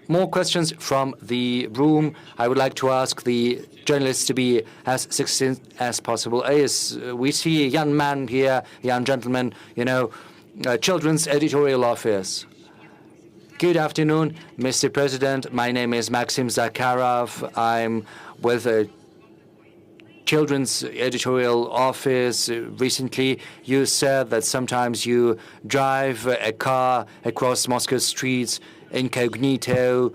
more questions from the room. I would like to ask the journalists to be as succinct as possible. Yes, we see a young man here, a young gentleman, Children's Editorial Office. Good afternoon, Mr. President. My name is Maxim Zakharov. I'm with a Children's Editorial Office. Recently, you said that sometimes you drive a car across Moscow streets incognito,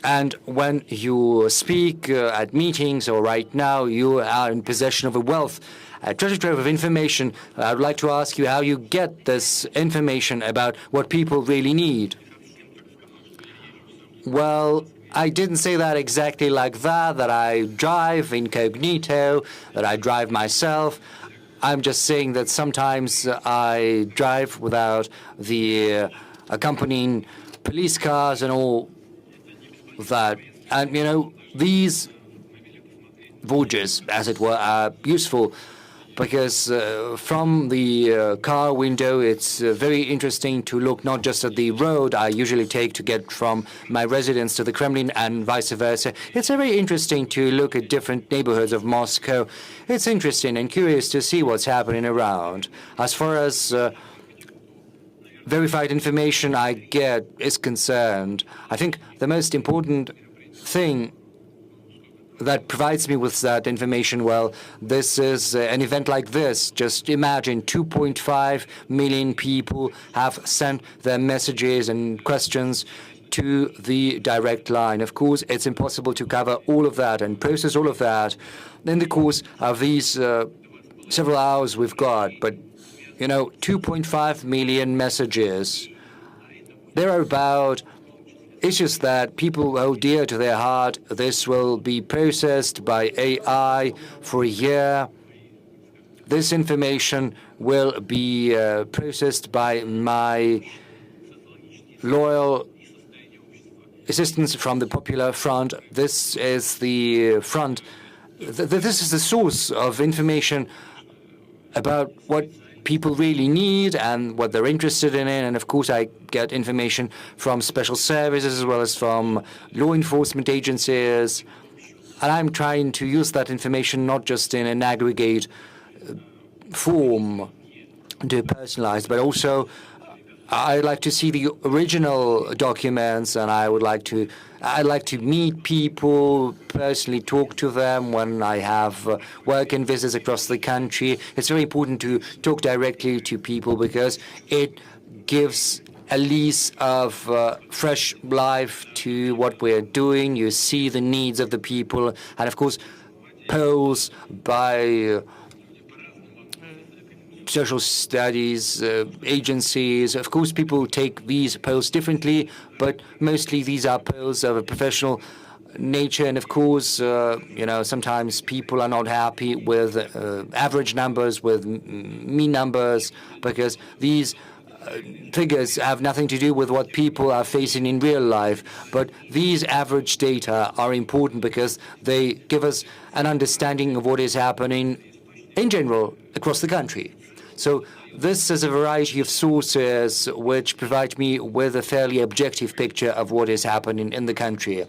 and when you speak at meetings or right now, you are in possession of a treasure trove of information. I would like to ask you how you get this information about what people really need. Well, I didn't say that exactly like that I drive incognito, that I drive myself. I'm just saying that sometimes I drive without the accompanying police cars and all that. And, these voyages, as it were, are useful because from the car window, it's very interesting to look not just at the road I usually take to get from my residence to the Kremlin and vice versa. It's very interesting to look at different neighborhoods of Moscow. It's interesting and curious to see what's happening around. As far as verified information I get is concerned, I think the most important thing that provides me with that information, well, this is an event like this. Just imagine 2.5 million people have sent their messages and questions to the direct line. Of course, it's impossible to cover all of that and process all of that in the course of these several hours we've got. But, 2.5 million messages. They're about issues that people hold dear to their heart. This will be processed by AI for a year. This information will be processed by my loyal assistants from the Popular Front. This is the front. This is the source of information about what people really need and what they're interested in. And of course, I get information from special services as well as from law enforcement agencies. And I'm trying to use that information not just in an aggregate form to personalize, but also I'd like to see the original documents, and I'd like to meet people, personally talk to them when I have work and visits across the country. It's very important to talk directly to people because it gives a lease of fresh life to what we're doing. You see the needs of the people, and of course, polls by social studies agencies. Of course, people take these polls differently, but mostly these are polls of a professional nature. And of course, sometimes people are not happy with average numbers, with mean numbers, because these figures have nothing to do with what people are facing in real life. But these average data are important because they give us an understanding of what is happening in general across the country. So this is a variety of sources which provide me with a fairly objective picture of what is happening in the country.